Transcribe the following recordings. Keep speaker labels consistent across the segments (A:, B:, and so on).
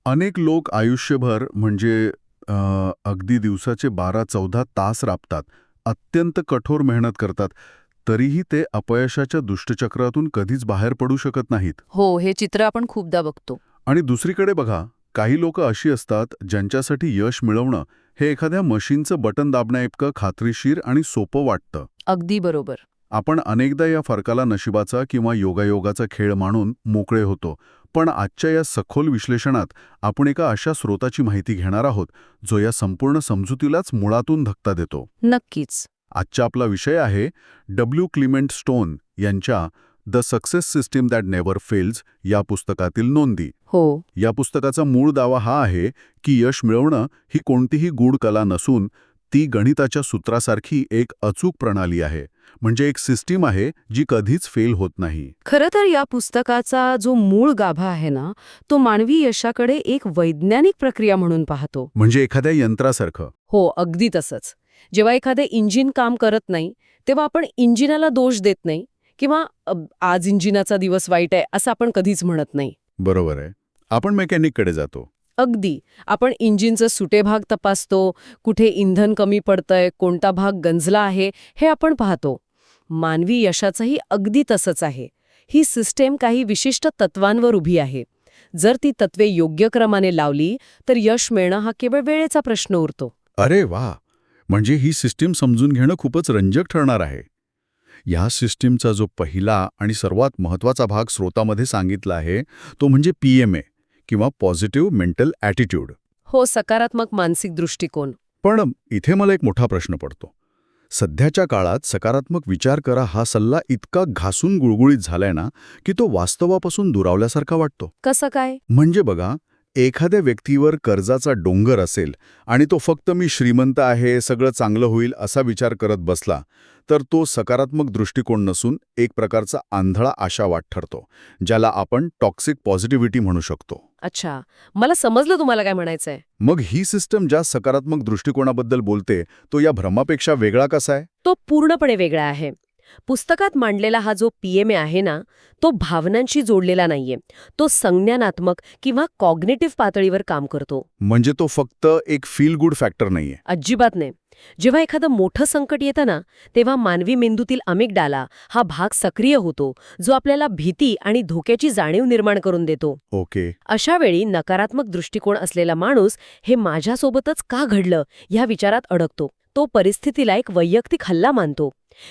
A: अनेक लोक आयुष्यभर म्हणजे अगदी दिवसाचे 12-14 तास राबतात, अत्यंत कठोर मेहनत करतात, तरीही ते अपयशाच्या दुष्टचक्रातून कधीच बाहेर पडू शकत नाहीत.
B: हो, हे चित्र आपण खूपदा बघतो.
A: आणि दुसरीकडे बघा, काही लोक अशी असतात ज्यांच्यासाठी यश मिळवणं हे एखाद्या मशीनचं बटन दाबण्याइतकं खात्रीशीर आणि सोपं वाटतं.
B: अगदी बरोबर.
A: आपण अनेकदा या फरकाला नशिबाचा किंवा योगायोगाचा खेळ मानून मोकळे होतो. पण आजच्या या सखोल विश्लेषणात आपण एका अशा स्रोताची माहिती घेणार आहोत जो या संपूर्ण समजुतीलाच मुळातून धक्का देतो.
B: नक्कीच.
A: आजचा आपला विषय आहे डब्ल्यू क्लिमेंट स्टोन यांच्या the success system that never fails या पुस्तकातील नोंदी.
B: हो,
A: या पुस्तकाचा मूळ दावा हा आहे की यश मिळवणं ही कोणतीही गूढ कला नसून ती गणिताच्या सूत्रासारखी एक अचूक प्रणाली आहे. म्हणजे एक सिस्टीम आहे जी कधीच फेल होत नाही.
B: खरं तर या पुस्तकाचा जो मूळ गाभा आहे ना, तो मानवी यशाकडे एक वैज्ञानिक प्रक्रिया म्हणून पाहतो.
A: म्हणजे एखाद्या यंत्रासारखं.
B: हो, अगदी तसंच. जेव्हा एखादे इंजिन काम करत नाही, तेव्हा आपण इंजिनाला दोष देत नाही किंवा आज इंजिनाचा दिवस वाईट आहे असं आपण कधीच म्हणत नाही.
A: बरोबर आहे. आपण मेकॅनिककडे जातो.
B: अगदी. आपण इंजिनचं सुटे भाग तपासतो, कुठे इंधन कमी पडतंय, कोणता भाग गंजला आहे, हे आपण पाहतो. मानवी यशाचंही अगदी तसंच आहे. ही सिस्टेम काही विशिष्ट तत्वांवर उभी आहे. जर ती तत्वे योग्य क्रमाने लावली, तर यश मिळणं हा केवळ वेळेचा प्रश्न उरतो.
A: अरे वा, म्हणजे ही सिस्टीम समजून घेणं खूपच रंजक ठरणार आहे. या सिस्टीमचा जो पहिला आणि सर्वात महत्त्वाचा भाग स्रोतामध्ये सांगितला आहे तो म्हणजे PMA किंवा पॉझिटिव्ह मेंटल ॲटिट्यूड.
B: हो, सकारात्मक मानसिक दृष्टिकोन.
A: पण इथे मला एक मोठा प्रश्न पडतो. सध्याच्या काळात सकारात्मक विचार करा हा सल्ला इतका घासून गुळगुळीत झालाय ना की तो वास्तवापासून दुरावल्यासारखा वाटतो.
B: कसं काय?
A: म्हणजे बघा, एखाद्या व्यक्तीवर कर्जाचा डोंगर असेल आणि तो फक्त मी श्रीमंत आहे, सगळं चांगलं होईल असा विचार करत बसला, तर तो सकारात्मक दृष्टिकोन नसून एक प्रकारचा आंधळा आशावाद ठरतो, ज्याला आपण टॉक्सिक पॉझिटिव्हिटी म्हणू शकतो.
B: अच्छा, मला समजलं तुम्हाला काय म्हणायचंय.
A: मग ही सिस्टम ज्या सकारात्मक दृष्टिकोनाबद्दल बोलते तो या भ्रमापेक्षा वेगळा कसा आहे?
B: तो पूर्णपणे वेगळा आहे. पुस्तकात मांडलेला हा जो PMA आहे ना, तो भावनांशी जोडलेला नाहीये. तो संज्ञानात्मक किंवा कॉग्निटिव्ह पातळीवर काम करतो.
A: म्हणजे तो फक्त एक फील गुड फॅक्टर नाहीये.
B: अजिबात नाही. जेव्हा एखादं मोठं संकट येतं ना, तेव्हा मानवी मेंदूतील अमिगडाला हा भाग सक्रिय होतो, जो आपल्याला भीती आणि धोक्याची जाणीव निर्माण करून देतो.
A: ओके.
B: अशा वेळी नकारात्मक दृष्टिकोन असलेला माणूस हे माझ्यासोबतच का घडलं ह्या विचारात अडकतो. तो परिस्थितीला एक वैयक्तिक हल्ला मानतो.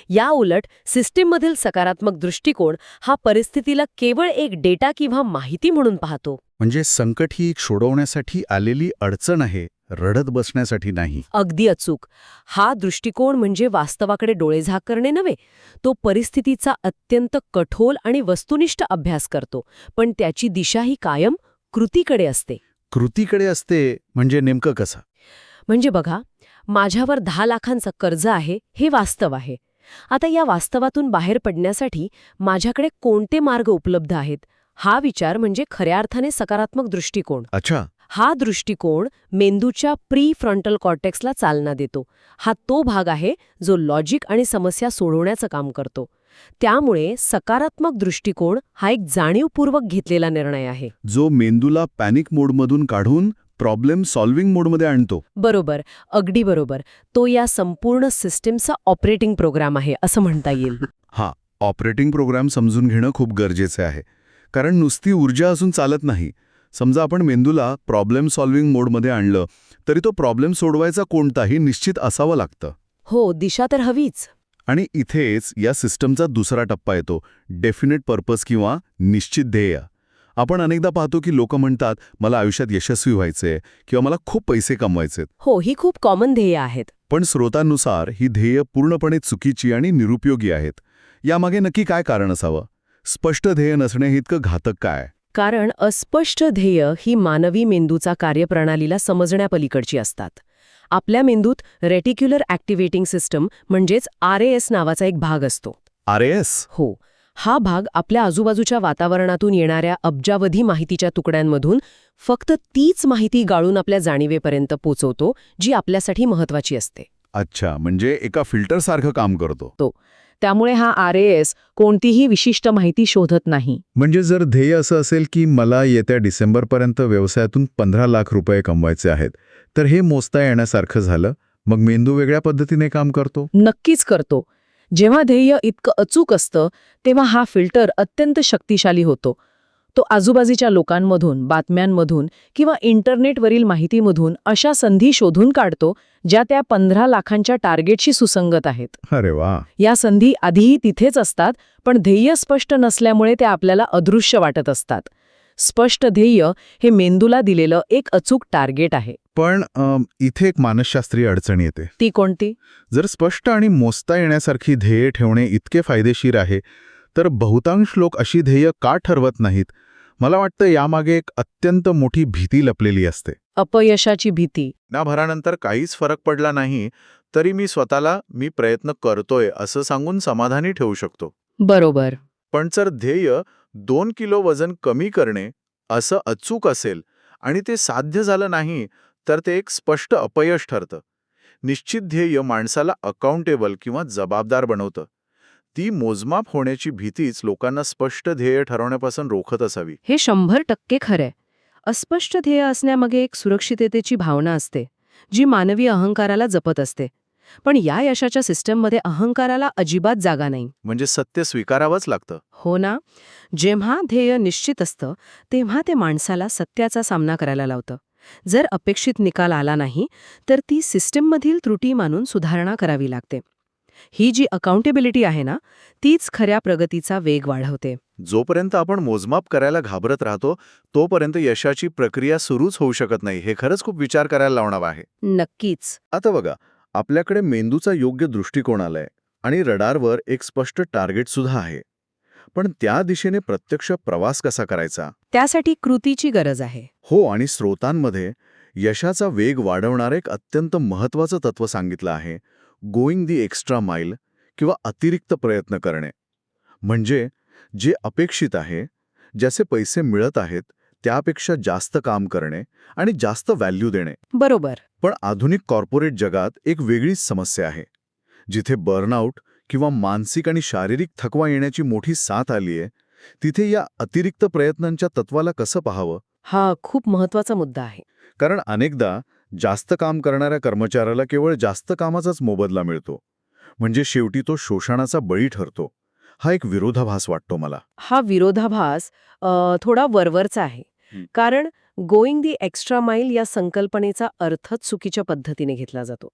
B: या उलट सिस्टीममधील सकारात्मक दृष्टिकोन हा परिस्थितीला केवळ एक डेटा किंवा माहिती म्हणून पाहतो.
A: म्हणजे संकट ही एक सोडवण्यासाठी आलेली अडचण आहे, रडत बसण्यासाठी नाही.
B: अगदी अचूक. हा दृष्टिकोन म्हणजे वास्तवाकडे डोळेझाक करणे नव्हे. तो परिस्थितीचा अत्यंत कठोर आणि वस्तुनिष्ठ अभ्यास करतो, पण त्याची दिशा ही कायम कृतीकडे असते.
A: कृतीकडे असते म्हणजे नेमकं कसं?
B: म्हणजे बघा, माझ्यावर 10 लाखांचं कर्ज आहे हे वास्तव आहे. आता या वास्तवातून बाहेर पडण्यासाठी माझ्याकडे कोणते मार्ग उपलब्ध आहेत हा विचार म्हणजे खऱ्या अर्थाने सकारात्मक दृष्टिकोन.
A: अच्छा.
B: हा दृष्टिकोन मेंदूच्या प्री फ्रंटल कॉर्टेक्सला चालना देतो. हा तो भाग आहे जो लॉजिक आणि समस्या सोडवण्याचं काम करतो. त्यामुळे सकारात्मक दृष्टिकोन हा एक जाणीवपूर्वक घेतलेला निर्णय आहे,
A: जो मेंदूला पॅनिक मोडमधून काढून प्रॉब्लेम सॉल्व्हिंग मोडमध्ये आणतो.
B: बरोबर, अगदी बरोबर. तो या संपूर्ण सिस्टीमचा ऑपरेटिंग प्रोग्राम आहे असं म्हणता येईल.
A: हा, ऑपरेटिंग प्रोग्राम समजून घेणं खूप गरजेचं आहे. कारण नुसती ऊर्जा असून चालत नाही. समजा आपण मेंदूला प्रॉब्लेम सॉल्व्हिंग मोडमध्ये आणलं तरी तो प्रॉब्लेम सोडवायचा कोणताही निश्चित असावं लागतं.
B: हो, दिशा तर हवीच.
A: आणि इथेच या सिस्टमचा दुसरा टप्पा येतो, डेफिनेट पर्पज किंवा निश्चित ध्येय. आपण अनेकदा पाहतो की लोक म्हणतात मला आयुष्यात यशस्वी व्हायचंय किंवा मला खूप पैसे कमवायचेत.
B: हो, ही खूप कॉमन ध्येय आहेत.
A: पण स्रोतांनुसार ही ध्येय पूर्णपणे चुकीची आणि निरुपयोगी आहेत. यामागे नक्की काय कारण असावं? स्पष्ट ध्येय नसणे हे इतकं घातक काय?
B: कारण अस्पष्ट ध्येय ही मानवी मेंदूचा कार्यप्रणालीला समजण्यापलीकडची असतात. आपल्या मेंदूत रेटिक्युलर ॲक्टिव्हेटिंग सिस्टम म्हणजेच RAS नावाचा एक भाग असतो.
A: RAS?
B: हो. हा भाग आपल्या आजूबाजूच्या वातावरणातून येणाऱ्या अब्जावधी माहितीच्या तुकड्यांमधून फक्त तीच माहिती गाळून आपल्या जाणीवेपर्यंत पोचवतो जी आपल्यासाठी महत्वाची असते.
A: अच्छा, म्हणजे एका फिल्टरसारखं काम करतो.
B: त्यामुळे हा RAS कोणतीही विशिष्ट माहिती शोधत नाही.
A: म्हणजे जर ध्येय असं असेल की मला येत्या डिसेंबरपर्यंत व्यवसायातून 15 लाख रुपये कमवायचे आहेत, तर हे मोजता येण्यासारखं झालं. मग मेंदू वेगळ्या पद्धतीने काम करतो.
B: नक्कीच करतो. जेव्हा ध्येय इतकं अचूक असतं तेव्हा हा फिल्टर अत्यंत शक्तिशाली होतो. तो आजूबाजूच्या लोकांमधून, बातम्यांमधून किंवा इंटरनेटवरील माहितीमधून अशा संधी शोधून काढतो ज्या त्या 15 लाखांच्या टार्गेटशी सुसंगत आहेत.
A: अरे वा.
B: या संधी आधीही तिथेच असतात, पण ध्येय स्पष्ट नसल्यामुळे ते आपल्याला अदृश्य वाटत असतात. स्पष्ट ध्येय हे मेंदूला दिलेलं एक अचूक टार्गेट आहे.
A: पण इथे एक मानसशास्त्रीय अडचण येते.
B: ती कोणती?
A: जर स्पष्ट आणि मोजता येण्यासारखी ध्येय ठेवणे इतके फायदेशीर आहे, तर बहुतांश लोक अशी ध्येय का ठरवत नाहीत? मला वाटतं यामागे एक अत्यंत मोठी भीती लपलेली असते.
B: अपयशाची भीती.
A: ना भरानंतर काहीच फरक पडला नाही, तरी मी स्वतःला मी प्रयत्न करतोय असं सांगून समाधानी ठेवू शकतो.
B: बरोबर.
A: पण जर ध्येय 2 किलो वजन कमी करणे असं अचूक असेल आणि ते साध्य झालं नाही, तर ते एक स्पष्ट अपयश ठरतं. निश्चित ध्येय माणसाला अकाउंटेबल किंवा जबाबदार बनवतं. ती मोजमाप होण्याची भीतीच लोकांना स्पष्ट ध्येय ठरवण्यापासून रोखत असावी.
B: हे 100% खरंय. अस्पष्ट ध्येय असण्यामागे एक सुरक्षिततेची भावना असते, जी मानवी अहंकाराला जपत असते. पण या यशाच्या सिस्टममध्ये अहंकाराला अजिबात जागा नाही.
A: म्हणजे सत्य स्वीकारावंच लागतं.
B: हो ना? जेव्हा ध्येय निश्चित असतं, तेव्हा ते माणसाला सत्याचा सामना करायला लावतं. जर अपेक्षित निकाल आला नाही, तर ती सिस्टममधील त्रुटी मानून सुधारणा करावी लागते. ही जी अकाउंटेबिलिटी आहे ना, तीच खऱ्या प्रगतीचा वेग वाढवते.
A: जोपर्यंत आपण मोजमाप करायला घाबरत राहतो, तोपर्यंत यशाची प्रक्रिया सुरूच होऊ शकत नाही. हे खरंच खूप विचार करायला लावणारं आहे.
B: नक्कीच.
A: आता बघा, आपल्याकडे मेंदूचा योग्य दृष्टिकोन आलाय आणि रडारवर एक स्पष्ट टार्गेट सुद्धा आहे. पण त्या दिशेने प्रत्यक्ष प्रवास कसा करायचा?
B: त्यासाठी कृतीची गरज आहे.
A: हो, आणि स्रोतांमध्ये यशाचा वेग वाढवणारं एक अत्यंत महत्त्वाचं तत्त्व सांगितलं आहे, गोईंग दी एक्स्ट्रा माईल किंवा अतिरिक्त प्रयत्न करणे. म्हणजे जे अपेक्षित आहे, ज्याचे पैसे मिळत आहेत, त्यापेक्षा जास्त काम करणे आणि जास्त व्हॅल्यू देणे.
B: बरोबर.
A: पण आधुनिक कॉर्पोरेट जगात एक वेगळीच समस्या आहे. जिथे बर्नआउट किंवा मानसिक आणि शारीरिक थकवा येण्याची मोठी साथ आली आहे, तिथे या अतिरिक्त प्रयत्नांच्या तत्वाला कसं पाहावं?
B: हा खूप महत्वाचा मुद्दा आहे.
A: कारण अनेकदा जास्त काम करणाऱ्या कर्मचाऱ्याला केवळ जास्त कामाचाच मोबदला मिळतो. म्हणजे शेवटी तो शोषणाचा बळी ठरतो. हा एक विरोधाभास वाटतो मला.
B: हा विरोधाभास थोडा वरवरचा आहे. कारण गोईंग दी एक्स्ट्रा माईल या संकल्पनेचा अर्थच चुकीच्या पद्धतीने घेतला जातो.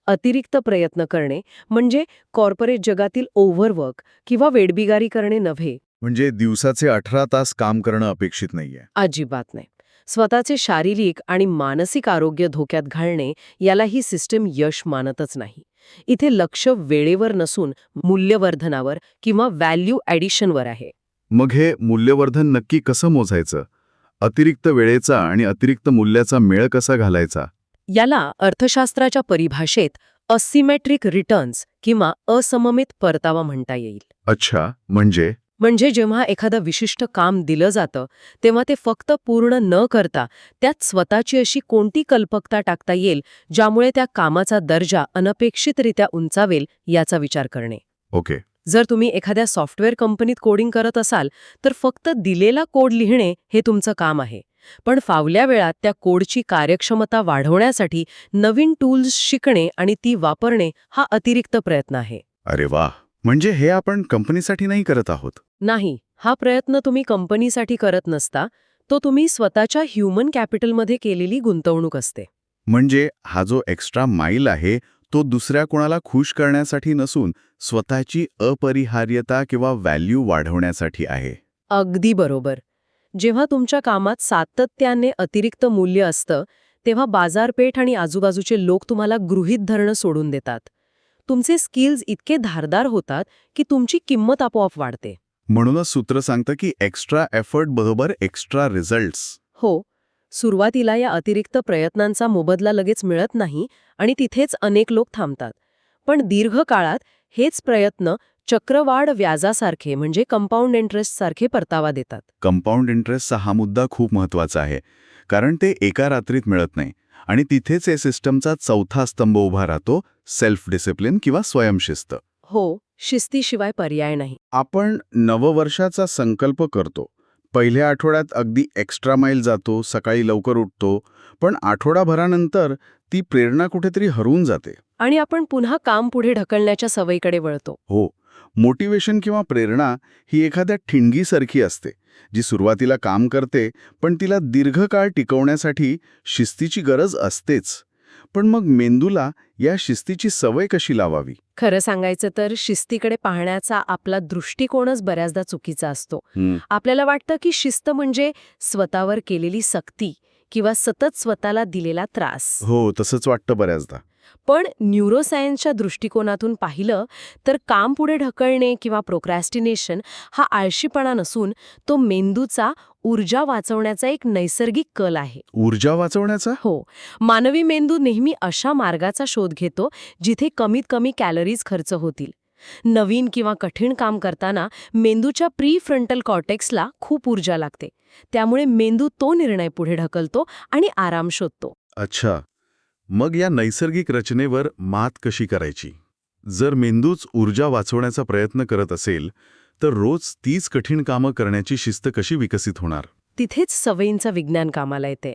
B: अतिरिक्त प्रयत्न करणे म्हणजे कॉर्पोरेट जगातील ओव्हरवर्क किंवा वेडबिगारी करणे नव्हे.
A: म्हणजे दिवसाचे 18 तास काम करणं अपेक्षित नाहीये.
B: अजिबात नाही. स्वतःचे शारीरिक आणि मानसिक आरोग्य धोक्यात घालणे याला ही सिस्टम यश मानतच नाही. इथे लक्ष वेळेवर नसून मूल्यवर्धनावर किंवा व्हॅल्यू ॲडिशनवर आहे.
A: मग हे मूल्यवर्धन नक्की कसं मोजायचं? अतिरिक्त वेळेचा आणि अतिरिक्त मूल्याचा मेळ कसा घालायचा?
B: याला अर्थशास्त्राच्या परिभाषेत असिमेट्रिक रिटर्न्स किंवा असममित परतावा म्हणता येईल.
A: अच्छा, म्हणजे
B: जेव्हा एखादं विशिष्ट काम दिलं जातं तेव्हा ते फक्त पूर्ण न करता त्यात स्वतःची अशी कोणती कल्पकता टाकता येईल ज्यामुळे त्या कामाचा दर्जा अनपेक्षितरित्या उंचावेल याचा विचार करणे.
A: ओके.
B: जर तुम्ही एखाद्या सॉफ्टवेअर कंपनीत कोडिंग करत असाल तर फक्त दिलेला कोड लिहिणे हे तुमचं काम आहे. पण फावल्या वेळात त्या कोडची कार्यक्षमता वाढवण्यासाठी नवीन टूल्स शिकणे आणि ती वापरणे हा अतिरिक्त प्रयत्न आहे.
A: अरे वा. म्हणजे हे आपण कंपनीसाठी नाही करत आहोत.
B: नाही, हा प्रयत्न तुम्ही कंपनीसाठी करत नसता, तो तुम्ही स्वतःच्या ह्युमन कॅपिटलमध्ये केलेली गुंतवणूक असते.
A: म्हणजे हा जो एक्स्ट्रा माईल आहे, तो दुसऱ्या कोणाला खुश करण्यासाठी नसून स्वतःची अपरिहार्यता किंवा व्हॅल्यू वाढवण्यासाठी आहे.
B: अगदी बरोबर. जेव्हा तुमच्या कामात सातत्याने अतिरिक्त मूल्य असतं, तेव्हा बाजारपेठ आणि आजूबाजूचे लोक तुम्हाला गृहीत धरणं सोडून देतात. तुमचे स्किल्स इतके धारदार होतात की तुमची किंमत आपोआप वाढते.
A: म्हणूनच सूत्र सांगतं की एक्स्ट्रा एफर्ट बरोबर एक्स्ट्रा रिझल्ट्स.
B: हो, सुरुवातीला या अतिरिक्त प्रयत्नांचा मोबदला लगेच मिळत नाही आणि तिथेच अनेक लोक थांबतात. पण दीर्घकाळात हेच प्रयत्न चक्रवाढ व्याजासारखे म्हणजे कंपाऊंड इंटरेस्टसारखे परतावा देतात.
A: कंपाऊंड इंटरेस्टचा हा मुद्दा खूप महत्त्वाचा आहे, कारण ते एका रात्रीत मिळत नाही. आणि तिथेच या सिस्टमचा चौथा स्तंभ उभा राहतो, सेल्फ डिसिप्लिन किंवा स्वयंशिस्त.
B: हो, शिस्तीशिवाय पर्याय नाही.
A: आपण नववर्षाचा संकल्प करतो. पहिल्या आठवड्यात अगदी एक्स्ट्रा माईल जातो, सकाळी लवकर उठतो, पण आठवडाभरानंतर ती प्रेरणा कुठेतरी हरवून जाते.
B: आणि आपण पुन्हा काम पुढे ढकलण्याच्या सवयीकडे वळतो.
A: हो, मोटिवेशन किंवा प्रेरणा ही एखाद्या ठिणगीसारखी असते, जी सुरुवातीला काम करते, पण तिला दीर्घकाळ टिकवण्यासाठी शिस्तीची गरज असतेच. पण मग मेंदूला या शिस्तीची सवय कशी लावावी?
B: खरं सांगायचं तर शिस्तीकडे पाहण्याचा आपला दृष्टिकोनच बऱ्याचदा चुकीचा असतो. आपल्याला वाटतं की शिस्त म्हणजे स्वतःवर केलेली सक्ती किंवा सतत स्वतःला दिलेला त्रास.
A: हो, तसंच वाटतं बऱ्याचदा.
B: पण न्यूरोसायन्सच्या दृष्टिकोनातून पाहिलं तर काम पुढे ढकलणे किंवा प्रोक्रॅस्टिनेशन हा आळशीपणा नसून तो मेंदूचा ऊर्जा वाचवण्याचा एक नैसर्गिक कल आहे.
A: ऊर्जा वाचवण्याचा?
B: हो, मानवी मेंदू नेहमी अशा मार्गाचा शोध घेतो जिथे कमीत कमी कॅलरीज खर्च होतील. नवीन किंवा कठीण काम करताना मेंदूच्या प्री फ्रंटल कॉर्टेक्सला खूप ऊर्जा लागते. त्यामुळे मेंदू तो निर्णय पुढे ढकलतो आणि आराम शोधतो.
A: अच्छा, मग या नैसर्गिक रचनेवर मात कशी करायची? जर मेंदूच ऊर्जा वाचवण्याचा प्रयत्न करत असेल, तर रोज तीच कठीण कामं करण्याची शिस्त कशी विकसित होणार?
B: तिथेच सवयींचं विज्ञान कामाला येते.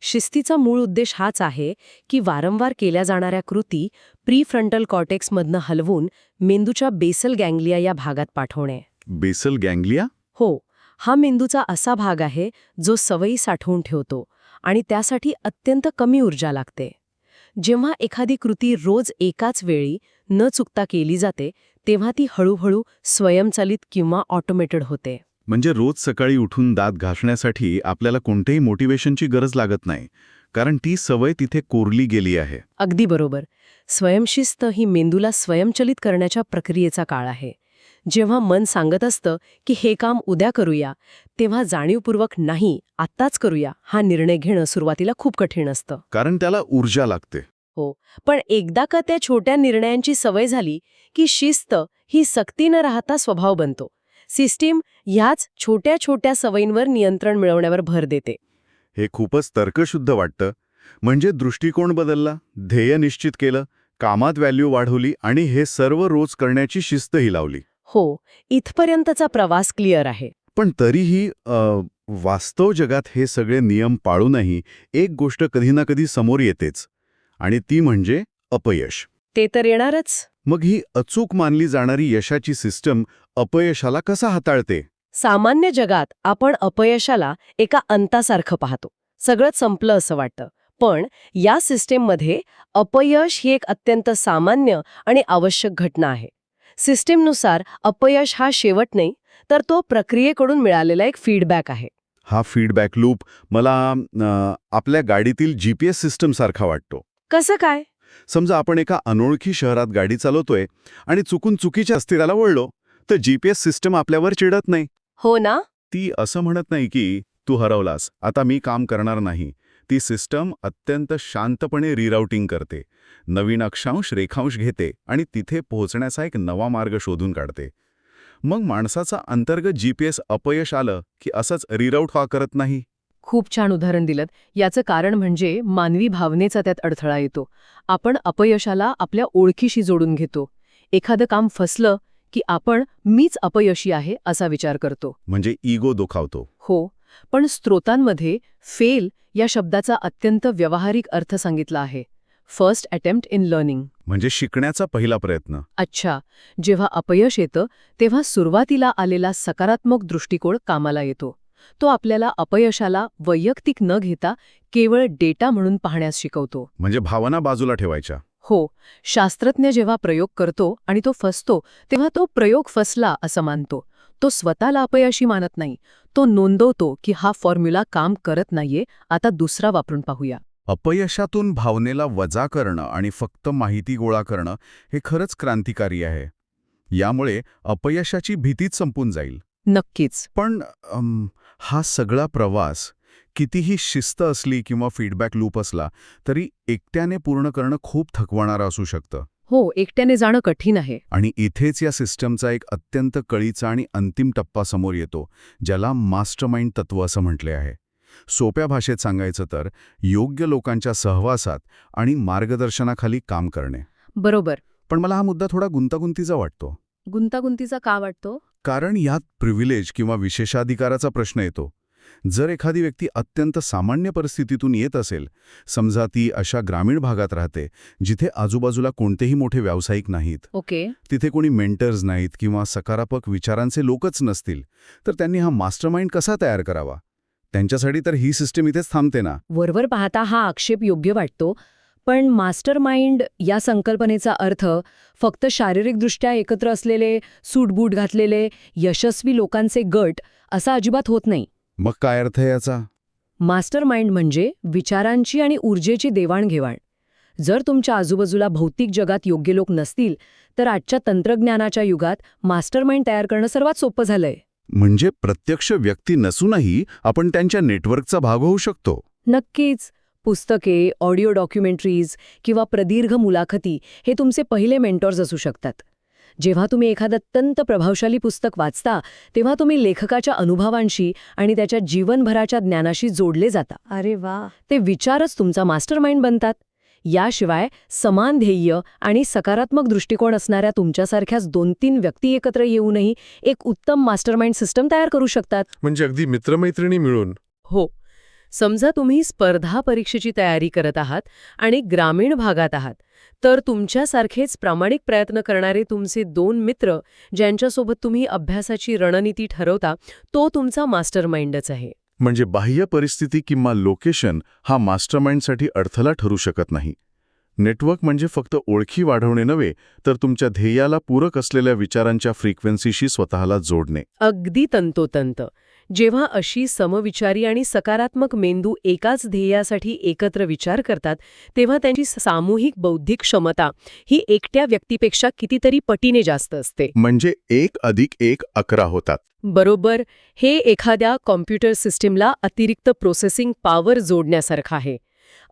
B: शिस्तीचा मूळ उद्देश हाच आहे की वारंवार केल्या जाणाऱ्या कृती प्री फ्रंटल कॉर्टेक्समधनं हलवून मेंदूच्या बेसल गँग्लिया या भागात पाठवणे.
A: Basal ganglia?
B: हो, हा मेंदूचा असा भाग आहे जो सवयी साठवून ठेवतो आणि त्यासाठी अत्यंत कमी ऊर्जा लागते. जेव्हा एखादी कृती रोज एकाच वेळी न चुकता केली जाते तेव्हा ती हळूहळू स्वयंचलित किंवा ऑटोमेटेड होते.
A: म्हणजे रोज सकाळी उठून दात घासण्यासाठी आपल्याला कोणत्याही मोटिवेशनची गरज लागत नाही, कारण ती सवय तिथे कोरली गेली आहे.
B: अगदी बरोबर. स्वयंशिस्त ही मेंदूला स्वयंचलित करण्याच्या प्रक्रियेचा काळ आहे. जेव्हा मन सांगत असतं की हे काम उद्या करूया, तेव्हा जाणीवपूर्वक नाही आत्ताच करूया हा निर्णय घेणं सुरुवातीला खूप कठीण असतं.
A: कारण त्याला ऊर्जा लागते.
B: हो, पण एकदा का त्या छोट्या निर्णयांची सवय झाली की शिस्त ही सक्ती न राहता स्वभाव बनतो. सिस्टीम ह्याच छोट्या छोट्या सवयींवर नियंत्रण मिळवण्यावर भर देते.
A: हे खूपच तर्कशुद्ध वाटतं. म्हणजे दृष्टिकोन बदलला, ध्येय निश्चित केलं, कामात व्हॅल्यू वाढवली आणि हे सर्व रोज करण्याची शिस्तही लावली.
B: हो, इथपर्यंतचा प्रवास क्लिअर आहे.
A: पण तरीही वास्तव जगात हे सगळे नियम पाळूनही एक गोष्ट कधी ना कधी समोर येतेच, आणि ती म्हणजे अपयश.
B: ते तर येणारच.
A: मग ही अचूक मानली जाणारी यशाची सिस्टम अपयशाला कसा हाताळते?
B: सामान्य जगात आपण अपयशाला एका अंतासारखं पाहतो. सगळंच संपलं असं वाटतं. पण या सिस्टीममध्ये अपयश ही एक अत्यंत सामान्य आणि आवश्यक घटना आहे. सिस्टीमनुसार अपयश हा शेवट नाही, तर तो प्रक्रियेकडून मिळालेला एक फीडबॅक आहे.
A: हा फीडबॅक लूप मला आपल्या गाडीतील GPS सिस्टम सारखा वाटतो.
B: कसं काय?
A: समजा आपण एका अनोळखी शहरात गाडी चालवतोय आणि चुकून चुकीच्या रस्त्याला वळलो, तर GPS सिस्टम आपल्यावर चिडत नाही.
B: हो ना?
A: ती असं म्हणत नाही की तू हरवलास, आता मी काम करणार नाही. ती सिस्टम अत्यंत शांतपणे रिराउटिंग करते, नवीन अक्षांश रेखांश घेते आणि तिथे पोहोचण्याचा एक नवा मार्ग शोधून काढते. मग माणसाचा अंतर्गत GPS अपयश आलं की असंच रिराउट का करत नाही?
B: खूप छान उदाहरण दिलं. याचं कारण म्हणजे मानवी भावनेचा त्यात अडथळा येतो. आपण अपयशाला आपल्या ओळखीशी जोडून घेतो. एखादं काम फसलं की आपण मीच अपयशी आहे असा विचार करतो.
A: म्हणजे इगो दुखावतो.
B: हो, पण स्त्रोतांमध्ये फेल या शब्दाचा अत्यंत व्यावहारिक अर्थ सांगितला आहे. First attempt in learning.
A: म्हणजे शिकण्याचा पहिला प्रयत्न.
B: अच्छा, जेव्हा अपयश येतं तेव्हा सुरुवातीला आलेला सकारात्मक दृष्टिकोन कामाला येतो. तो आपल्याला अपयशाला वैयक्तिक न घेता केवळ डेटा म्हणून पाहण्यास शिकवतो.
A: म्हणजे भावना बाजूला ठेवायच्या.
B: हो, शास्त्रज्ञ जेव्हा प्रयोग करतो आणि तो फसतो तेव्हा तो प्रयोग फसला असं मानतो. तो स्वतःला अपयशी मानत नाही. तो नोंदवतो की हा फॉर्म्युला काम करत नाहीये, आता दुसरा वापरून पाहूया.
A: अपयशातून भावनेला वजा करणं आणि फक्त माहिती गोळा करणं हे खरंच क्रांतिकारी आहे. यामुळे अपयशाची भीतीच संपून जाईल.
B: नक्कीच.
A: पण हा सगळा प्रवास कितीही शिस्त असली किंवा फीडबॅक लूप असला तरी एकट्याने पूर्ण करणं खूप थकवणारं असू शकतं.
B: हो, एकट्याने जाणं कठीण आहे.
A: आणि इथेच या सिस्टमचा एक अत्यंत कळीचा आणि अंतिम टप्पा समोर येतो, ज्याला मास्टरमाइंड तत्व असं म्हटले आहे. सोप्या भाषेत सांगायचं तर योग्य लोकांच्या सहवासात आणि मार्गदर्शनाखाली काम करणे.
B: बरोबर.
A: पण मला हा मुद्दा थोडा गुंतागुंतीचा वाटतो.
B: गुंतागुंतीचा का वाटतो?
A: कारण यात प्रिव्हिलेज किंवा विशेषाधिकाराचा प्रश्न येतो. जर एखादी व्यक्ती अत्यंत सामान्य परिस्थितीतून येत असेल, समजा ती अशा ग्रामीण भागात राहते जिथे आजूबाजूला कोणतेही मोठे व्यावसायिक नाहीत,
B: ओके.
A: तिथे कोणी मेंटर्स नाहीत किंवा सकारात्मक विचारांचे लोकच नसतील, तर त्यांनी हा मास्टरमाइंड कसा तयार करावा? त्यांच्यासाठी तर ही सिस्टीम इथेच थांबते ना.
B: वरवर पाहता हा आक्षेप योग्य वाटतो, पण मास्टरमाइंड या संकल्पनेचा अर्थ फक्त शारीरिकदृष्ट्या एकत्र असलेले, सूटबूट घातलेले, यशस्वी लोकांचे गट असा अजिबात होत नाही.
A: मग काय अर्थ आहे याचा?
B: मास्टरमाइंड म्हणजे विचारांची आणि ऊर्जेची देवाणघेवाण. जर तुमच्या आजूबाजूला भौतिक जगात योग्य लोक नसतील, तर आजच्या तंत्रज्ञानाच्या युगात मास्टरमाइंड तयार करणं सर्वात सोपं झालंय.
A: म्हणजे प्रत्यक्ष व्यक्ती नसूनही आपण त्यांच्या नेटवर्कचा भाग होऊ शकतो.
B: नक्कीच. पुस्तके, ऑडिओ डॉक्युमेंटरीज किंवा प्रदीर्घ मुलाखती हे तुमचे पहिले मेंटॉर्स असू शकतात. जेव्हा तुम्ही एखादं अत्यंत प्रभावशाली पुस्तक वाचता, तेव्हा तुम्ही लेखकाच्या अनुभवांशी आणि त्याच्या जीवनभराच्या ज्ञानाशी जोडले जाता.
C: अरे वा.
B: ते विचारच तुमचा मास्टरमाइंड बनतात. याशिवाय समान ध्येय आणि सकारात्मक दृष्टिकोन असणाऱ्या तुमच्यासारख्याच 2-3 व्यक्ती एकत्र येऊनही एक उत्तम मास्टरमाइंड सिस्टम तयार करू शकतात.
D: म्हणजे अगदी मित्रमैत्रिणी मिळून.
B: हो. समजा तुम्ही स्पर्धा परीक्षेची तयारी करत आहात आणि ग्रामीण भागात आहात, तर तुमच्यासारखेच प्रामाणिक प्रयत्न करणारे तुमचे 2 मित्र ज्यांच्यासोबत तुम्ही अभ्यासाची रणनीती ठरवता, तो तुमचा मास्टरमाइंडच आहे.
A: म्हणजे बाह्य परिस्थिती किंवा लोकेशन हा मास्टरमाइंडसाठी अडथळा ठरू शकत नाही. नेटवर्क म्हणजे फक्त ओळखी वाढवणे नव्हे, तर तुमच्या ध्येयाला पूरक असलेल्या विचारांच्या फ्रिक्वेन्सीशी स्वतःला जोडणे.
B: अगदी तंतोतंत. जेव्हा अशी समविचारी आणि सकारात्मक मेंदू एकाच ध्येयासाठी एकत्र विचार करतात, तेव्हा त्यांची सामूहिक बौद्धिक क्षमता ही एकट्या व्यक्तीपेक्षा कितीतरी पटीने जास्त असते.
A: म्हणजे 1+1 11 होतात.
B: बरोबर. हे एखाद्या कॉम्प्युटर सिस्टीमला अतिरिक्त प्रोसेसिंग पॉवर जोडण्यासारखं आहे.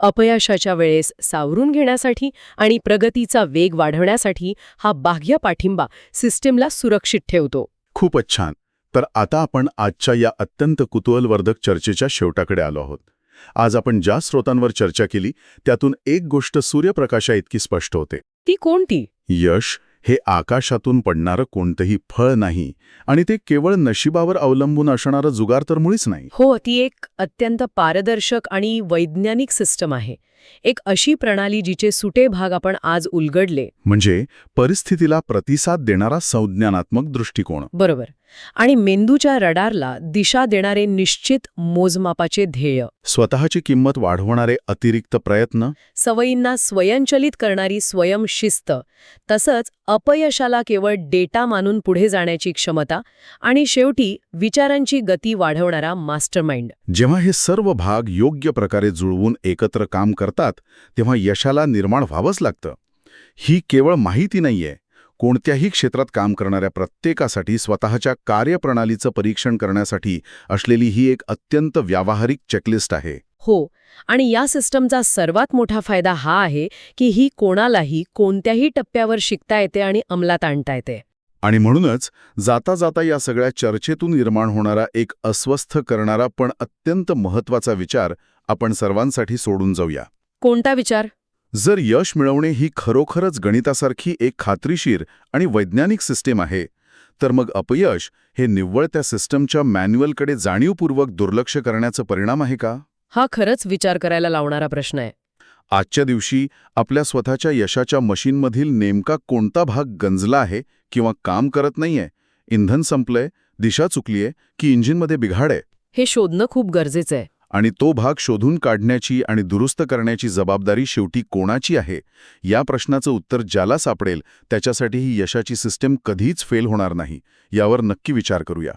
B: अपयशाच्या वेळेस सावरून घेण्यासाठी आणि प्रगतीचा वेग वाढवण्यासाठी हा बाह्य पाठिंबा सिस्टीमला सुरक्षित ठेवतो.
A: खूपच छान. तर आता आपण आजच्या या अत्यंत कुतूहलवर्धक चर्चेच्या शेवटाकडे आलो आहोत. आज आपण ज्या स्रोतांवर चर्चा केली त्यातून एक गोष्ट सूर्यप्रकाशा इतकी स्पष्ट होते.
B: ती कोणती?
A: यश हे आकाशातून पडणारं कोणतंही फळ नाही आणि ते केवळ नशिबावर अवलंबून असणारं जुगार तर मुळीच नाही.
B: हो, ती एक अत्यंत पारदर्शक आणि वैज्ञानिक सिस्टम आहे. एक अशी प्रणाली जिचे सुटे भाग आपण आज उलगडले.
A: म्हणजे परिस्थितीला प्रतिसाद देणारा संज्ञानात्मक दृष्टिकोन.
B: बरोबर. आणि मेंदूच्या रडारला दिशा देणारे निश्चित मोजमापाचे ध्येय.
A: स्वतःची किंमत वाढवणारे अतिरिक्त प्रयत्न.
B: सवयींना स्वयंचलित करणारी स्वयंशिस्त. तसंच अपयशाला केवळ डेटा मानून पुढे जाण्याची क्षमता. आणि शेवटी विचारांची गती वाढवणारा मास्टरमाइंड.
A: जेव्हा हे सर्व भाग योग्य प्रकारे जुळवून एकत्र काम करतात, तेव्हा यशाला निर्माण व्हावंच लागतं. ही केवळ माहिती नाहीये. कोणत्याही क्षेत्रात काम करणाऱ्या प्रत्येकासाठी स्वतःच्या कार्यप्रणालीचं परीक्षण करण्यासाठी असलेली ही एक अत्यंत व्यावहारिक चेकलिस्ट आहे.
B: हो. आणि या सिस्टमचा सर्वात मोठा फायदा हा आहे की ही कोणालाही कोणत्याही टप्प्यावर शिकता येते आणि अंमलात आणता येते.
A: आणि म्हणूनच जाता जाता या सगळ्या चर्चेतून निर्माण होणारा एक अस्वस्थ करणारा पण अत्यंत महत्त्वाचा विचार आपण सर्वांसाठी सोडून जाऊया.
B: कोणता विचार?
A: जर यश मिळवणे ही खरोखरच गणितासारखी एक खात्रीशीर आणि वैज्ञानिक सिस्टीम आहे, तर मग अपयश हे निव्वळ त्या सिस्टमच्या मॅन्युअलकडे जाणीवपूर्वक दुर्लक्ष करण्याचा परिणाम आहे का?
B: हा खरंच विचार करायला लावणारा प्रश्न आहे.
A: आजच्या दिवशी आपल्या स्वतःच्या यशाच्या मशीनमधील नेमका कोणता भाग गंजला आहे किंवा काम करत नाहीये, इंधन संपलंय, दिशा चुकलीये की इंजिनमध्ये बिघाड आहे,
B: हे शोधणं खूप गरजेचं आहे.
A: आणि तो भाग शोधून काढण्याची आणि दुरुस्त करण्याची जबाबदारी शेवटी कोणाची आहे, या प्रश्नाचं उत्तर ज्याला सापडेल त्याच्यासाठी ही यशाची सिस्टीम कधीच फेल होणार नाही. यावर नक्की विचार करूया.